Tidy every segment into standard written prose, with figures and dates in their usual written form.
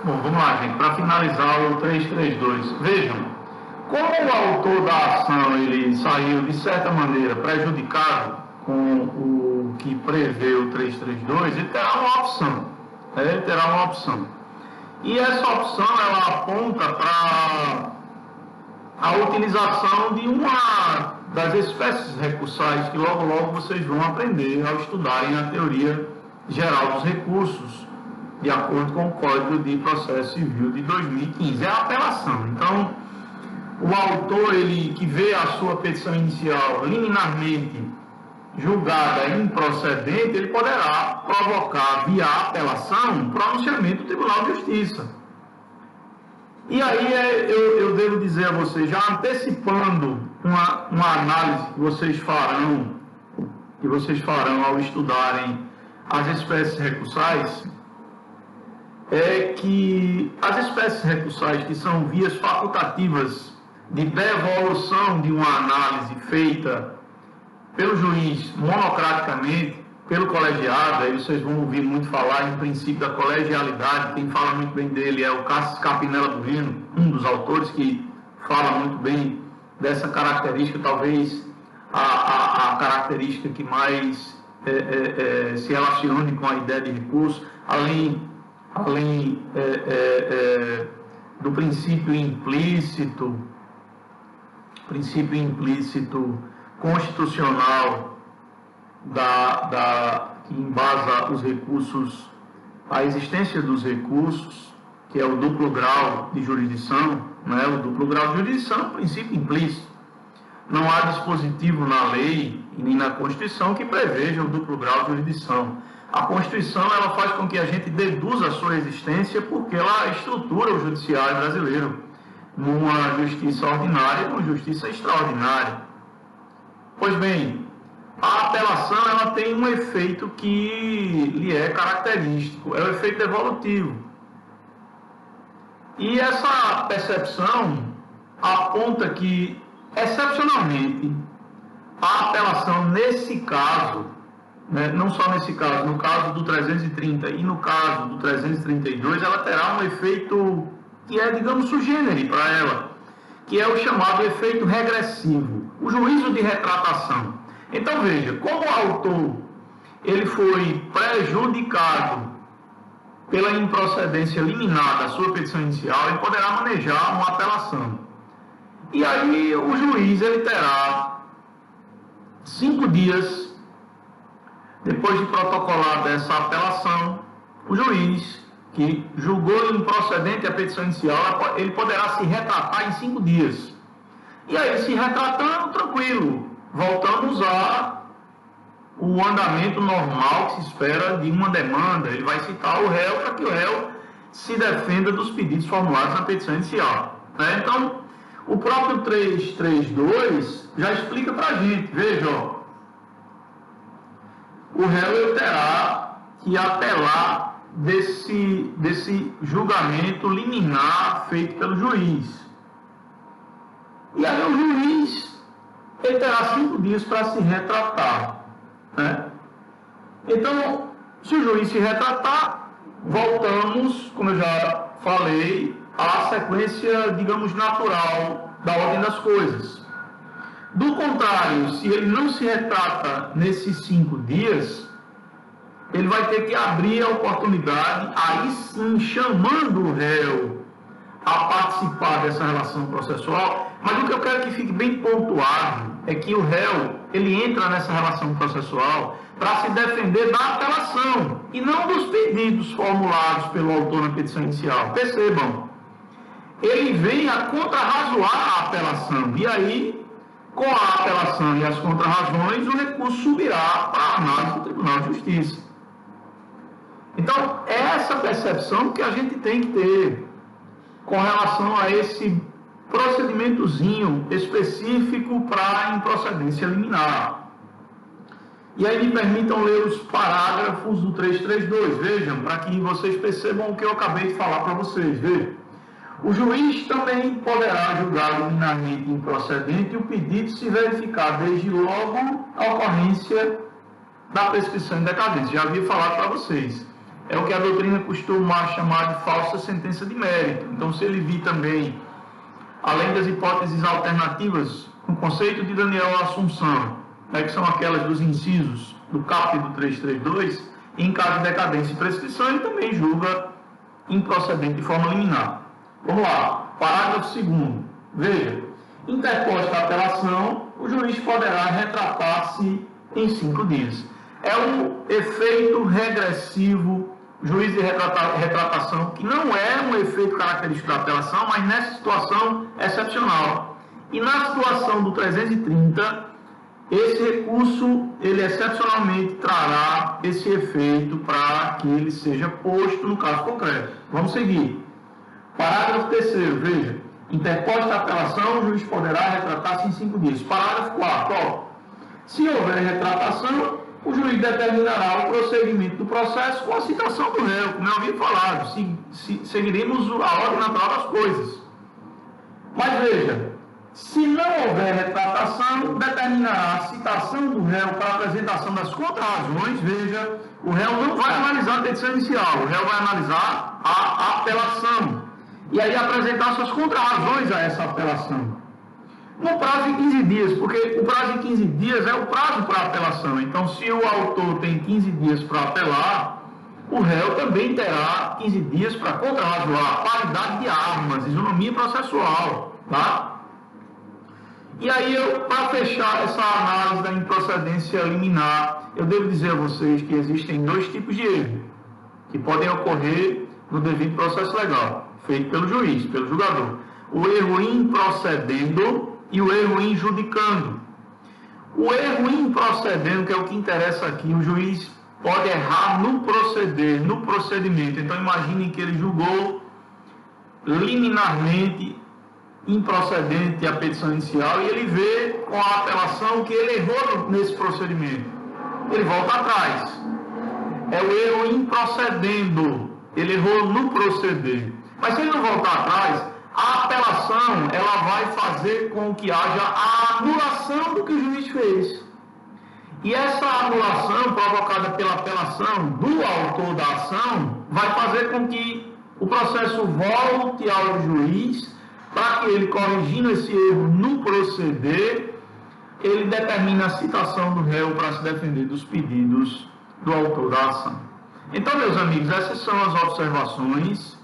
Bom, vamos lá, gente, para finalizar o 332. Vejam, como o autor da ação ele saiu, de certa maneira, prejudicado com o que prevê o 332, ele terá uma opção. Ele terá uma opção. E essa opção, ela aponta para a utilização de uma das espécies recursais que logo logo vocês vão aprender ao estudarem a teoria geral dos recursos, de acordo com o Código de Processo Civil de 2015. É a apelação. Então, o autor, ele que vê a sua petição inicial liminarmente julgada improcedente, ele poderá provocar, via apelação, pronunciamento do Tribunal de Justiça. E aí eu devo dizer a vocês, já antecipando uma análise que vocês farão ao estudarem as espécies recursais, é que as espécies recursais, que são vias facultativas de devolução de uma análise feita pelo juiz monocraticamente, pelo colegiado, aí vocês vão ouvir muito falar em princípio da colegialidade, quem fala muito bem dele é o Cássio Capinella Bueno, um dos autores que fala muito bem dessa característica, talvez a característica que mais se relacione com a ideia de recurso, além do princípio implícito constitucional que embasa os recursos, a existência dos recursos, que é o duplo grau de jurisdição, né? O duplo grau de jurisdição é um princípio implícito. Não há dispositivo na lei e nem na Constituição que preveja o duplo grau de jurisdição. A Constituição, ela faz com que a gente deduza a sua existência porque ela estrutura o judiciário brasileiro numa justiça ordinária e numa justiça extraordinária. Pois bem, a apelação, ela tem um efeito que lhe é característico, é o efeito evolutivo. E essa percepção aponta que, excepcionalmente, a apelação nesse caso, né, não só nesse caso, no caso do 330 e no caso do 332, ela terá um efeito que é, digamos, sui generis para ela, que é o chamado efeito regressivo, o juízo de retratação. Então, veja, como o autor ele foi prejudicado pela improcedência liminar da sua petição inicial, ele poderá manejar uma apelação. E aí o juiz ele terá 5 dias, depois de protocolar dessa apelação, o juiz que julgou improcedente a petição inicial, ele poderá se retratar em 5 dias. E aí, se retratando, tranquilo, voltamos a o andamento normal que se espera de uma demanda. Ele vai citar o réu para que o réu se defenda dos pedidos formulados na petição inicial, né? Então, o próprio 332 já explica para a gente. Veja, ó, o réu terá que apelar desse julgamento liminar feito pelo juiz. E aí o juiz ele terá 5 dias para se retratar, né? Então, se o juiz se retratar, voltamos, como eu já falei, à sequência, digamos, natural da ordem das coisas. Do contrário, se ele não se retrata nesses 5 dias, ele vai ter que abrir a oportunidade, aí sim, chamando o réu a participar dessa relação processual. Mas o que eu quero que fique bem pontuado é que o réu, ele entra nessa relação processual para se defender da apelação e não dos pedidos formulados pelo autor na petição inicial. Percebam, ele vem a contrarrazoar a apelação, e aí, com a apelação e as contrarrazões, o recurso subirá para a análise do Tribunal de Justiça. Então, é essa percepção que a gente tem que ter com relação a esse procedimentozinho específico para a improcedência liminar. E aí me permitam ler os parágrafos do 332, vejam, para que vocês percebam o que eu acabei de falar para vocês. Vejam, o juiz também poderá julgar liminarmente improcedente o pedido se verificar desde logo a ocorrência da prescrição em decadência. Já havia falado para vocês. é o que a doutrina costuma chamar de falsa sentença de mérito. Então, se ele vir também, além das hipóteses alternativas, o conceito de Daniel Assunção, né, que são aquelas dos incisos do capítulo 332, em caso de decadência e prescrição, ele também julga improcedente de forma liminar. Vamos lá, parágrafo 2º. Veja, interposta a apelação, o juiz poderá retratar-se em 5 dias. É um efeito regressivo, juiz de retratação, que não é um efeito característico da apelação, mas nessa situação excepcional. E na situação do 330, esse recurso, ele excepcionalmente trará esse efeito para que ele seja posto no caso concreto. Vamos seguir. Parágrafo 3º, veja. Interposta a apelação, o juiz poderá retratar-se em 5 dias. Parágrafo 4º, se houver retratação, o juiz determinará o prosseguimento do processo com a citação do réu, como eu havia falado. Seguiremos a ordem natural das coisas. Mas veja, se não houver retratação, determinará a citação do réu para a apresentação das contrarrazões. Veja, o réu não vai analisar a petição inicial, o réu vai analisar a apelação. E aí apresentar suas contrarrazões a essa apelação. No prazo de 15 dias, porque o prazo de 15 dias é o prazo para apelação. Então, se o autor tem 15 dias para apelar, o réu também terá 15 dias para contrarrazoar, paridade de armas, isonomia processual, tá? E aí, para fechar essa análise da improcedência liminar, eu devo dizer a vocês que existem 2 tipos de erro que podem ocorrer no devido processo legal, feito pelo juiz, pelo julgador. O erro improcedendo e o erro injudicando. O erro improcedendo, que é o que interessa aqui, o juiz pode errar no proceder, no procedimento. Então, imagine que ele julgou liminarmente improcedente a petição inicial e ele vê com a apelação que ele errou nesse procedimento. Ele volta atrás. É o erro improcedendo. Ele errou no proceder. Mas se ele não voltar atrás, a apelação ela vai fazer com que haja a anulação do que o juiz fez. E essa anulação provocada pela apelação do autor da ação vai fazer com que o processo volte ao juiz para que ele, corrigindo esse erro no proceder, ele determine a citação do réu para se defender dos pedidos do autor da ação. Então, meus amigos, essas são as observações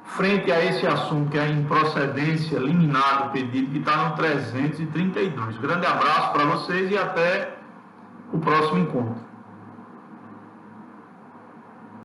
frente a esse assunto que é a improcedência liminar do pedido, que está no 332. Grande abraço para vocês e até o próximo encontro.